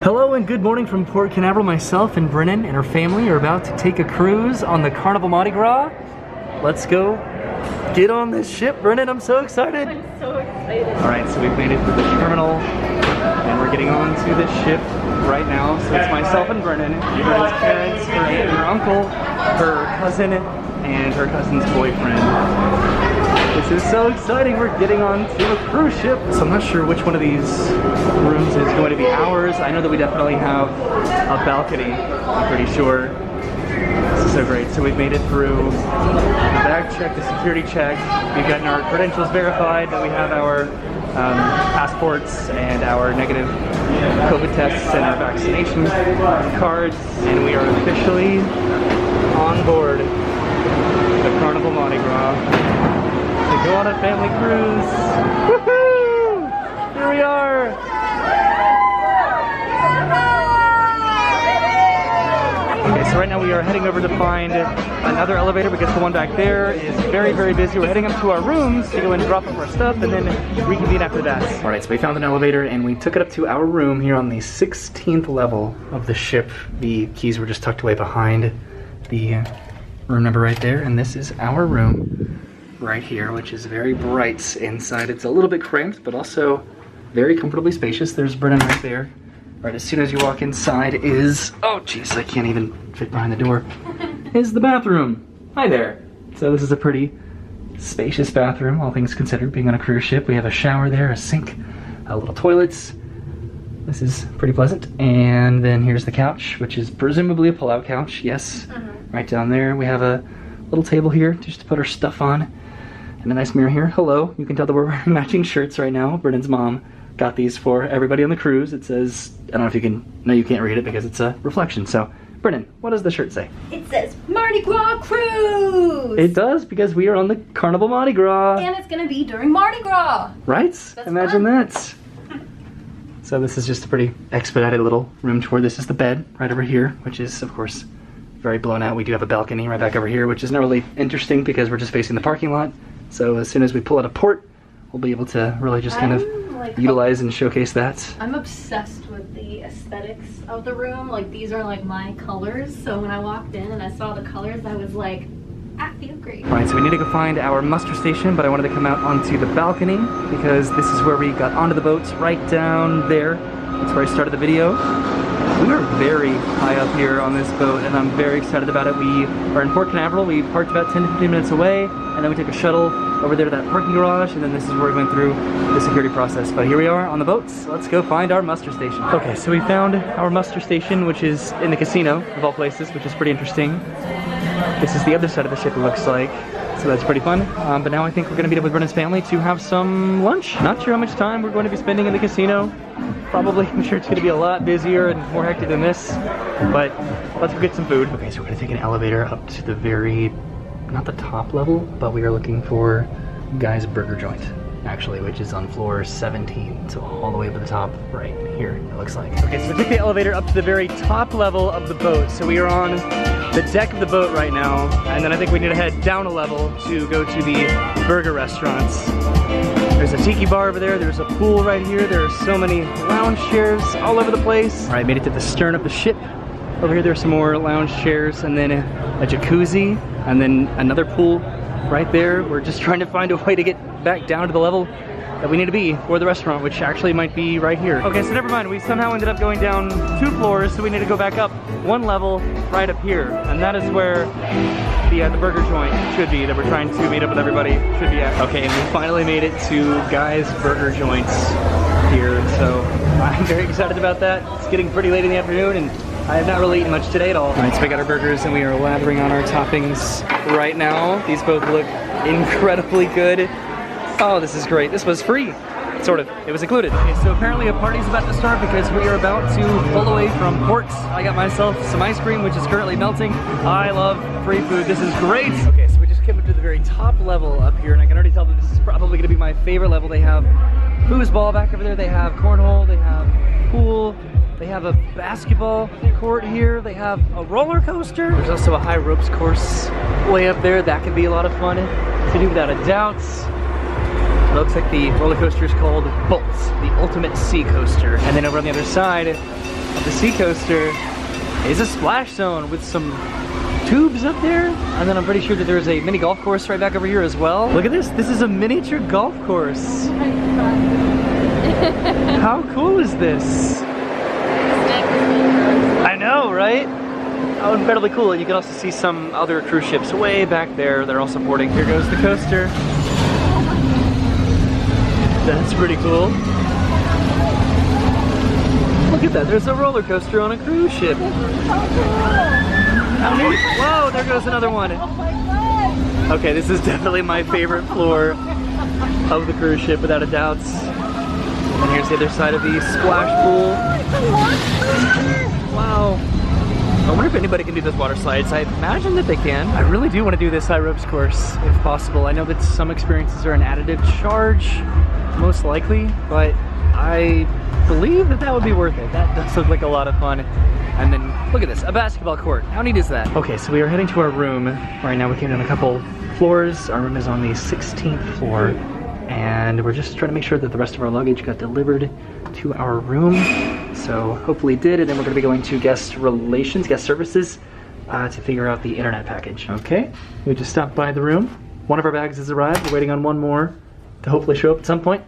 Hello and good morning from Port Canaveral. Myself and Brennan and her family are about to take a cruise on the Carnival Mardi Gras. Let's go get on this ship, Brennan. I'm so excited. I'm so excited. Alright, so we've made it to the terminal and we're getting on to the ship right now. So it's myself and Brennan, Brennan's parents, her aunt and her uncle, her cousin, and her cousin's boyfriend. This is so exciting. We're getting on to a cruise ship. So I'm not sure which one of these rooms is going to be ours. I know that we definitely have a balcony, I'm pretty sure. This is so great. So we've made it through the bag check, the security check. We've gotten our credentials verified, that we have our passports and our negative COVID tests and our vaccination cards. And we are officially on board the Carnival Mardi Gras to go on a family cruise. Woohoo! Here we are! Okay, so right now we are heading over to find another elevator because the one back there is very, very busy. We're heading up to our rooms to go and drop off our stuff and then reconvene after that. Alright, so we found an elevator and we took it up to our room here on the 16th level of the ship. The keys were just tucked away behind the room number right there, and this is our room right here, which is very bright inside. It's a little bit cramped, but also very comfortably spacious. There's Brennan right there. Right as soon as you walk inside is, oh jeez, I can't even fit behind the door, is the bathroom. Hi there. So this is a pretty spacious bathroom, all things considered, being on a cruise ship. We have a shower there, a sink, little toilets. This is pretty pleasant. And then here's the couch, which is presumably a pull-out couch. Yes, right down there. We have a little table here just to put our stuff on. And a nice mirror here. Hello. You can tell that we're wearing matching shirts right now. Brennan's mom got these for everybody on the cruise. It says, I don't know if you can, no you can't read it because it's a reflection. So, Brennan, what does the shirt say? It says Mardi Gras Cruise! It does, because we are on the Carnival Mardi Gras. And it's gonna be during Mardi Gras! Right? That's Imagine fun. that. So this is just a pretty expedited little room tour. This is the bed right over here, which is, of course, very blown out. We do have a balcony right back over here, which is not really interesting because we're just facing the parking lot. So as soon as we pull out a port, we'll be able to really just kind of utilize and showcase that. I'm obsessed with the aesthetics of the room. Like, these are like my colors. So when I walked in and I saw the colors, I was like, I feel great. All right, so we need to go find our muster station, but I wanted to come out onto the balcony because this is where we got onto the boats, right down there. That's where I started the video. We are very high up here on this boat and I'm very excited about it. We are in Port Canaveral. We parked about 10 to 15 minutes away and then we took a shuttle over there to that parking garage, and then this is where we went through the security process. But here we are on the boats. Let's go find our muster station. Okay, so we found our muster station, which is in the casino of all places, which is pretty interesting. This is the other side of the ship, it looks like. So that's pretty fun. But now I think we're gonna meet up with Brennan's family to have some lunch. Not sure how much time we're going to be spending in the casino. Probably, I'm sure it's gonna be a lot busier and more hectic than this, but let's go get some food. Okay, so we're gonna take an elevator up to the very, not the top level, but we are looking for Guy's Burger Joint, actually, which is on floor 17, so all the way up to the top right here, it looks like. Okay, so we took the elevator up to the very top level of the boat, so we are on the deck of the boat right now, and then I think we need to head down a level to go to the burger restaurants. There's a tiki bar over there, there's a pool right here, there are so many lounge chairs all over the place. All right, made it to the stern of the ship. Over here there's some more lounge chairs and then a jacuzzi and then another pool right there. We're just trying to find a way to get back down to the level that we need to be for the restaurant, which actually might be right here. Okay, so never mind, we somehow ended up going down 2 floors, so we need to go back up 1 level right up here, and that is where the burger joint should be, that we're trying to meet up with everybody, should be at. Okay, and we finally made it to Guy's Burger Joints here, so I'm very excited about that. It's getting pretty late in the afternoon, and I have not really eaten much today at all. All right, so we got our burgers, and we are lathering on our toppings right now. These both look incredibly good. Oh, this is great. This was free. Sort of. It was included. Okay, so apparently a party's about to start because we are about to pull away from port. I got myself some ice cream, which is currently melting. I love free food. This is great. Okay, so we just came up to the very top level up here, and I can already tell that this is probably going to be my favorite level. They have foosball back over there. They have cornhole. They have pool. They have a basketball court here. They have a roller coaster. There's also a high ropes course way up there. That could be a lot of fun to do without a doubt. It looks like the roller coaster is called Bolt, the ultimate sea coaster. And then over on the other side, of the sea coaster is a splash zone with some tubes up there. And then I'm pretty sure that there's a mini golf course right back over here as well. Look at this. This is a miniature golf course. How cool is this? I know, right? How incredibly cool. And you can also see some other cruise ships way back there. They're all supporting. Here goes the coaster. That's pretty cool. Look at that. There's a roller coaster on a cruise ship. Whoa, there goes another one. Okay, this is definitely my favorite floor of the cruise ship, without a doubt. And here's the other side of the splash pool. Wow. I wonder if anybody can do those water slides. I imagine that they can. I really do want to do this high ropes course if possible. I know that some experiences are an additive charge, most likely, but I believe that that would be worth it. That does look like a lot of fun. And then look at this, a basketball court. How neat is that? Okay, so we are heading to our room. Right now we came down a couple floors. Our room is on the 16th floor. And we're just trying to make sure that the rest of our luggage got delivered to our room. So hopefully it did. And then we're gonna be going to guest relations, guest services, to figure out the internet package. Okay, we just stopped by the room. One of our bags has arrived. We're waiting on one more to hopefully show up at some point,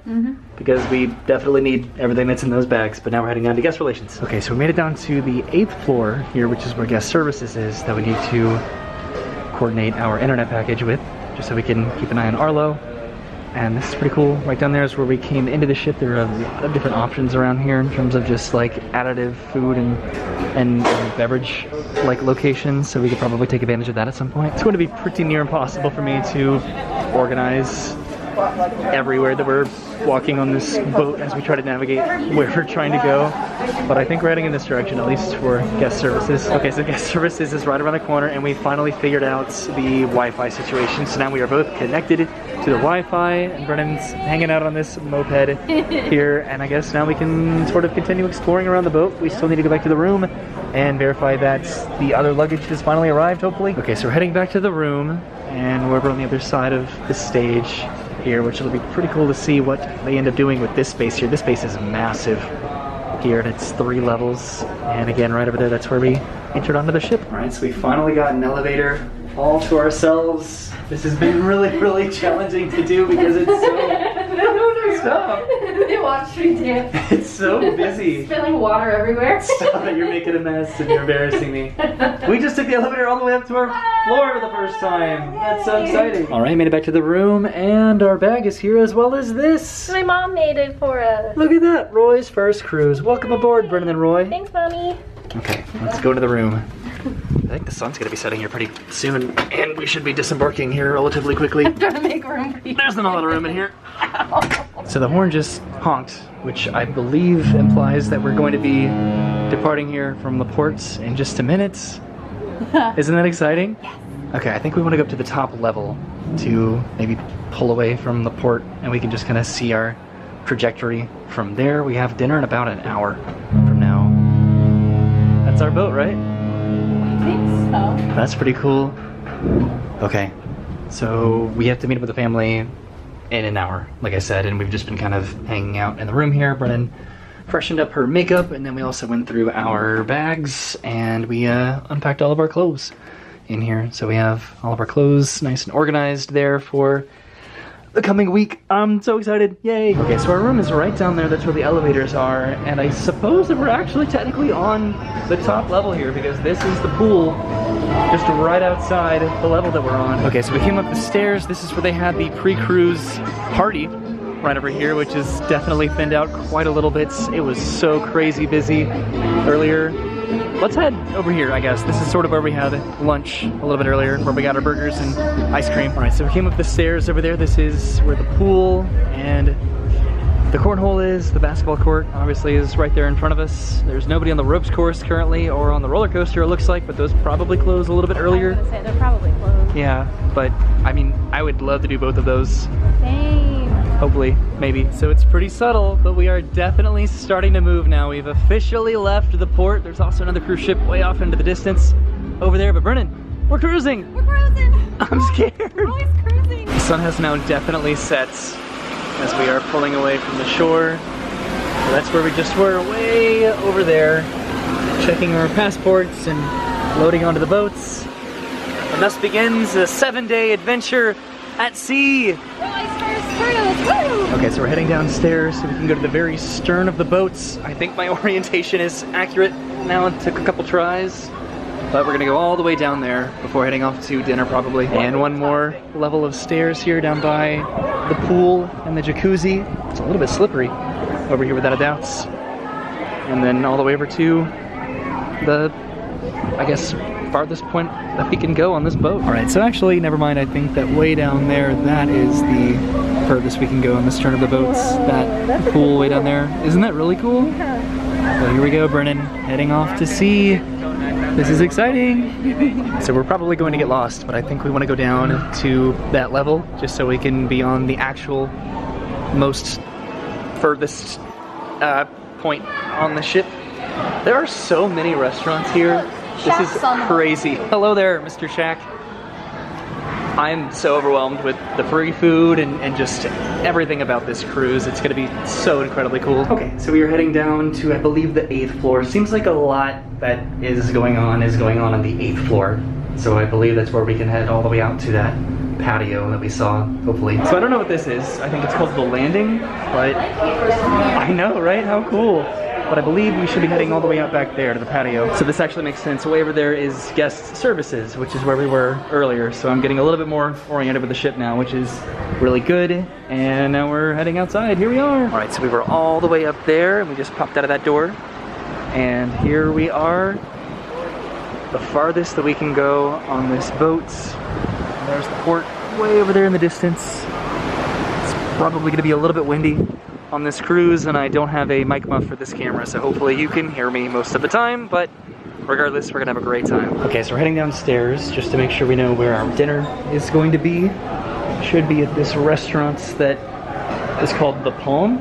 because we definitely need everything that's in those bags. But now we're heading down to guest relations. Okay, so we made it down to the 8th floor here, which is where guest services is, that we need to coordinate our internet package with, just so we can keep an eye on Arlo. And this is pretty cool. Right down there is where we came into the ship. There are a lot of different options around here in terms of just like additive food and beverage like locations, so we could probably take advantage of that at some point. It's going to be pretty near impossible for me to organize everywhere that we're walking on this boat as we try to navigate where we're trying to go, but I think we're heading in this direction, at least for guest services. Okay, so guest services is right around the corner, and we finally figured out the Wi-Fi situation. So now we are both connected to the Wi-Fi, and Brennan's hanging out on this moped here, and I guess now we can sort of continue exploring around the boat. We still need to go back to the room and verify that the other luggage has finally arrived, hopefully. Okay, so we're heading back to the room, and we're over on the other side of the stage here, which will be pretty cool to see what they end up doing with this space here. This space is massive here, and it's 3 levels. And again, right over there, that's where we entered onto the ship. All right, so we finally got an elevator all to ourselves. This has been really, really challenging to do because it's so... Stop! They watched me dance. It's so busy. Spilling water everywhere. Stop it, you're making a mess and you're embarrassing me. We just took the elevator all the way up to our floor for the first time. That's so exciting. All right, made it back to the room, and our bag is here as well as this. My mom made it for us. Look at that, Roy's first cruise. Welcome aboard, Brennan and Roy. Thanks, Mommy. Okay, let's go to the room. I think the sun's gonna be setting here pretty soon, and we should be disembarking here relatively quickly. I'm trying to make room for you. There's not a lot of room in here. So the horn just honked, which I believe implies that we're going to be departing here from the ports in just a minute. Isn't that exciting? Yes. Okay, I think we want to go up to the top level to maybe pull away from the port, and we can just kind of see our trajectory from there. We have dinner in about an hour from now. That's our boat, right? I think so. That's pretty cool. Okay, so we have to meet up with the family in an hour, like I said, and we've just been kind of hanging out in the room here. Brennan freshened up her makeup, and then we also went through our bags, and we unpacked all of our clothes in here. So we have all of our clothes nice and organized there for the coming week. I'm so excited, yay! Okay, so our room is right down there. That's where the elevators are, and I suppose that we're actually technically on the top level here, because this is the pool just right outside the level that we're on. Okay, so we came up the stairs. This is where they had the pre-cruise party right over here, which is definitely thinned out quite a little bit. It was so crazy busy earlier. Let's head over here, I guess. This is sort of where we had lunch a little bit earlier, where we got our burgers and ice cream. All right, so we came up the stairs over there. This is where the pool and the cornhole is. The basketball court obviously is right there in front of us. There's nobody on the ropes course currently, or on the roller coaster it looks like, but those probably closed a little bit earlier. I was gonna say, they're probably closed. Yeah, but I mean, I would love to do both of those. Same. Hopefully, maybe. So it's pretty subtle, but we are definitely starting to move now. We've officially left the port. There's also another cruise ship way off into the distance over there. But Brennan, we're cruising. We're cruising. I'm scared. We're always cruising. The sun has now definitely set as we are pulling away from the shore. So that's where we just were, way over there. checking our passports and loading onto the boats. And thus begins a 7-day adventure at sea. Okay, so we're heading downstairs so we can go to the very stern of the boats. I think my orientation is accurate now. It took a couple tries, but we're gonna go all the way down there before heading off to dinner probably. And one more level of stairs here down by the pool and the jacuzzi. It's a little bit slippery over here without a doubt. And then all the way over to the, I guess, farthest point that we can go on this boat. All right, so actually, never mind. I think that way down there, that is the furthest we can go on the stern of the boats. That pool way down there. Isn't that really cool? So here we go, Brennan, heading off to sea. This is exciting. So we're probably going to get lost, but I think we want to go down to that level just so we can be on the actual most furthest point on the ship. There are so many restaurants here. This is crazy. Hello there, Mr. Shack. I'm so overwhelmed with the free food and just everything about this cruise. It's gonna be so incredibly cool. Okay, so we are heading down to, I believe, the 8th floor. Seems like a lot that is going on the 8th floor. So I believe that's where we can head all the way out to that patio that we saw, hopefully. So I don't know what this is. I think it's called the landing, but I know, right? How cool. But I believe we should be heading all the way out back there to the patio. So this actually makes sense. Way over there is guest services, which is where we were earlier. So I'm getting a little bit more oriented with the ship now, which is really good. And now we're heading outside. Here we are. All right, so we were all the way up there and we just popped out of that door. And here we are, the farthest that we can go on this boat. And there's the port way over there in the distance. It's probably gonna be a little bit windy on this cruise, and I don't have a mic muff for this camera, so hopefully you can hear me most of the time, but regardless, we're gonna have a great time. Okay, so we're heading downstairs just to make sure we know where our dinner is going to be. It should be at this restaurant that is called The Palm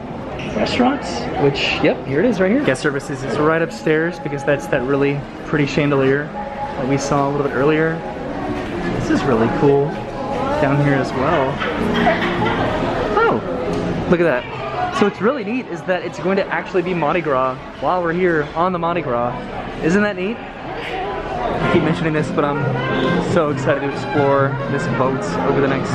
Restaurant, which, yep, here it is right here. Guest services is right upstairs because that's that really pretty chandelier that we saw a little bit earlier. This is really cool down here as well. Oh, look at that. So what's really neat is that it's going to actually be Mardi Gras while we're here on the Mardi Gras. Isn't that neat? I keep mentioning this, but I'm so excited to explore this boat over the next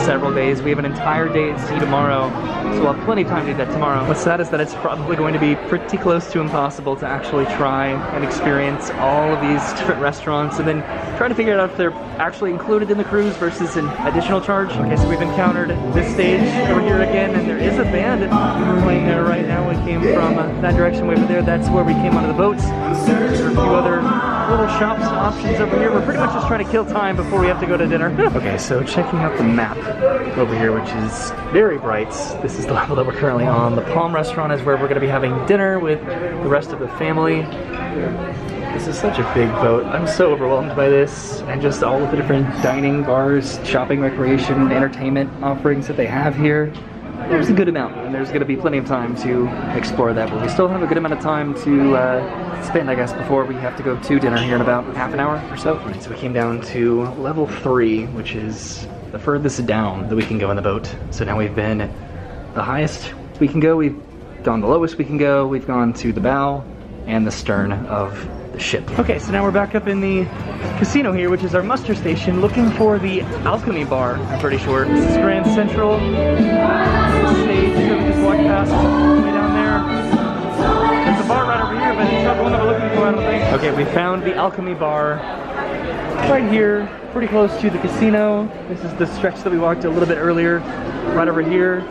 several days. We have an entire day at sea tomorrow, so we'll have plenty of time to do that tomorrow. What's sad is that it's probably going to be pretty close to impossible to actually try and experience all of these different restaurants and then try to figure out if they're actually included in the cruise versus an additional charge. Okay, so we've encountered this stage over here again, and there is a band playing there right now. We came from that direction way over there. That's where we came onto the boats. There are a few other little shops and options over here. We're pretty much just trying to kill time before we have to go to dinner. Okay, so checking out the map over here, which is very bright. This is the level that we're currently on. The Palm Restaurant is where we're going to be having dinner with the rest of the family. This is such a big boat. I'm so overwhelmed by this and just all of the different dining, bars, shopping, recreation, entertainment offerings that they have here. There's a good amount, and there's going to be plenty of time to explore that, but we still have a good amount of time to spend, I guess, before we have to go to dinner here in about half an hour or so. All right, so we came down to level 3, which is the furthest down that we can go in the boat. So now we've been the highest we can go, we've gone the lowest we can go, we've gone to the bow and the stern of the ship. Okay, so now we're back up in the casino here, which is our muster station, looking for the Alchemy Bar, I'm pretty sure. This is Grand Central. Stage that we just walked past way down there. There's a bar right over here, but it's not the one that we're looking for, I don't think. Okay, we found the Alchemy Bar right here, pretty close to the casino. This is the stretch that we walked a little bit earlier, right over here.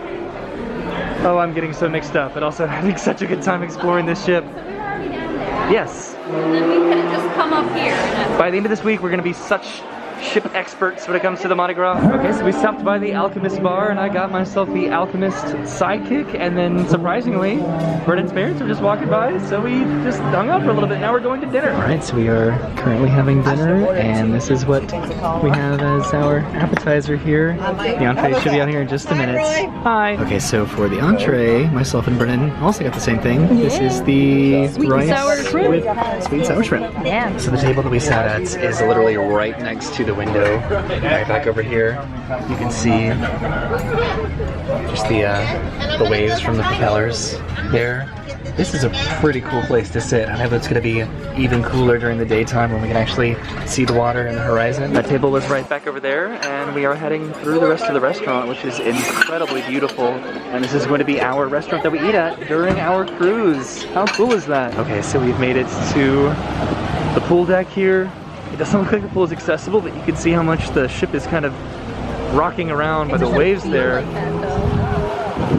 Oh, I'm getting so mixed up, but also having such a good time exploring this ship. Yes. And then we could have just come up here. By the end of this week, we're going to be such ship experts when it comes to the Mardi Gras. Okay, so we stopped by the Alchemist Bar and I got myself the Alchemist sidekick, and then surprisingly, Brennan's parents were just walking by, so we just hung out for a little bit. Now we're going to dinner. Alright, so we are currently having dinner, and this is what we have as our appetizer here. The entree should be out here in just a minute. Hi! Okay, so for the entree, myself and Brennan also got the same thing. This is the rice with sweet and sour shrimp. Yeah. So the table that we sat at is literally right next to the window. Right back over here, you can see just the waves from the propellers there. This is a pretty cool place to sit. I know it's going to be even cooler during the daytime when we can actually see the water and the horizon. That table was right back over there, and we are heading through the rest of the restaurant, which is incredibly beautiful. And this is going to be our restaurant that we eat at during our cruise. How cool is that? Okay, so we've made it to the pool deck here. It doesn't look like the pool is accessible, but you can see how much the ship is kind of rocking around by the waves there. Like that, though.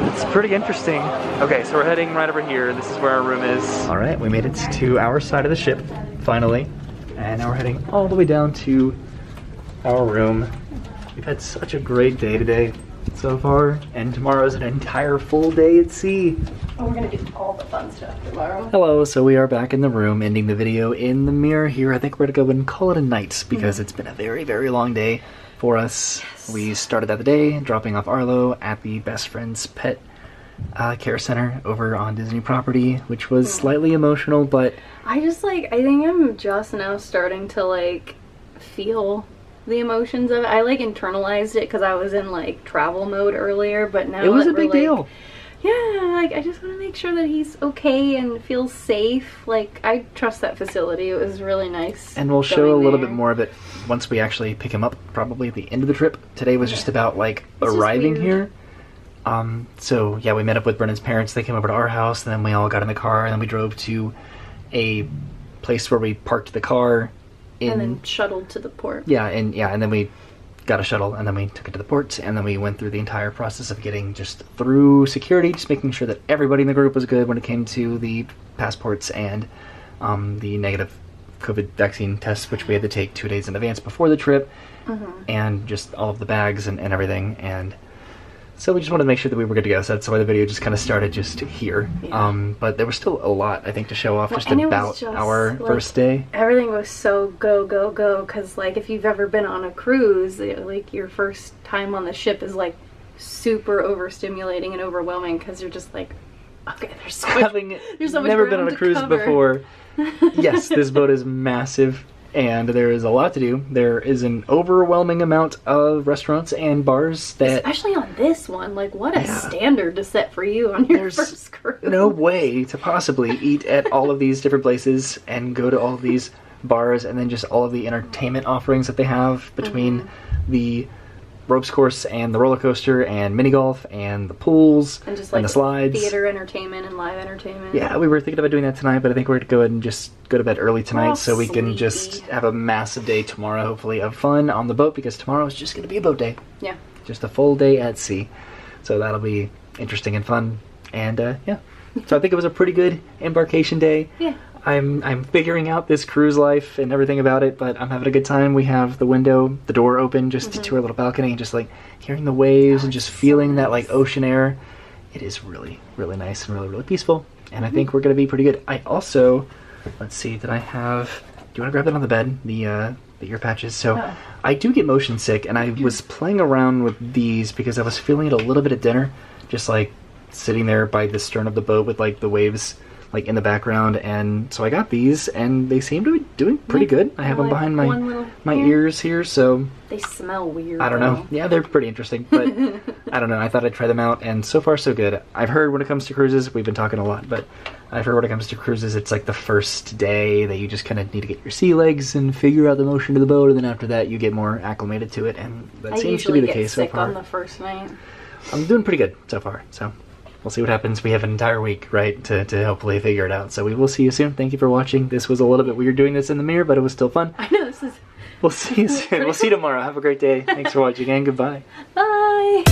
It's pretty interesting. Okay, so we're heading right over here. This is where our room is. All right, we made it to our side of the ship, finally. And now we're heading all the way down to our room. We've had such a great day today so far, and tomorrow is an entire full day at sea. Oh, we're gonna do all the fun stuff tomorrow. Hello, so we are back in the room, ending the video in the mirror here. I think we're gonna go and call it a night because it's been a very, very long day for us. Yes. We started out the day dropping off Arlo at the Best Friend's Pet Care Center over on Disney property, which was slightly emotional, but I think I'm just now starting to like feel the emotions of it. I like internalized it because I was in like travel mode earlier, but now it was that a big deal. Yeah, like I just want to make sure that he's okay and feels safe. Like I trust that facility. It was really nice. And we'll show a little bit more of it once we actually pick him up, probably at the end of the trip. Today was just about like arriving here. So yeah, we met up with Brennan's parents. They came over to our house, and then we all got in the car, and then we drove to a place where we parked the car. And then shuttled to the port. Yeah, and then we got a shuttle, and then we took it to the port, and then we went through the entire process of getting just through security, just making sure that everybody in the group was good when it came to the passports and the negative COVID vaccine tests, which we had to take 2 days in advance before the trip, and just all of the bags and everything. And so we just wanted to make sure that we were good to go. So that's why the video just kind of started just here. Yeah. But there was still a lot, I think, to show off just about our first day. Everything was so go, go, go. Because, like, if you've ever been on a cruise, like, your first time on the ship is, like, super overstimulating and overwhelming. Because you're just like, okay, there's so much never been on a cruise before. Yes, this boat is massive. And there is a lot to do. There is an overwhelming amount of restaurants and bars that... Especially on this one. Like, what a standard to set for you on your first cruise. No way to possibly eat at all of these different places and go to all of these bars, and then just all of the entertainment offerings that they have between the ropes course and the roller coaster and mini golf and the pools and just like the slides. Theater entertainment and live entertainment. Yeah, we were thinking about doing that tonight, but I think we're going to go ahead and just go to bed early tonight so we can just have a massive day tomorrow, hopefully, of fun on the boat, because tomorrow is just going to be a boat day. Yeah. Just a full day at sea. So that'll be interesting and fun. And yeah. So I think it was a pretty good embarkation day. Yeah. I'm figuring out this cruise life and everything about it, but I'm having a good time. We have the door open just to our little balcony, and just like hearing the waves and just feeling that like ocean air. It is really, really nice and really, really peaceful. And I think we're going to be pretty good. I also, let's see, do you want to grab that on the bed? The ear patches. So I do get motion sick, and I was playing around with these because I was feeling it a little bit at dinner, just like sitting there by the stern of the boat with like the waves like in the background, and so I got these, and they seem to be doing pretty good. I have them behind my ears here, so they smell weird. I don't know. Yeah, they're pretty interesting, but I don't know. I thought I'd try them out, and so far so good. I've heard when it comes to cruises, we've been talking a lot, but I've heard when it comes to cruises, it's like the first day that you just kind of need to get your sea legs and figure out the motion of the boat, and then after that you get more acclimated to it, and that seems to be the case so far. On the first night. I'm doing pretty good so far, so we'll see what happens. We have an entire week, right, to hopefully figure it out. So we will see you soon. Thank you for watching. This was a little bit weird doing this in the mirror, but it was still fun. I know, this is... We'll see you soon. We'll see you tomorrow. Have a great day. Thanks for watching, and goodbye. Bye!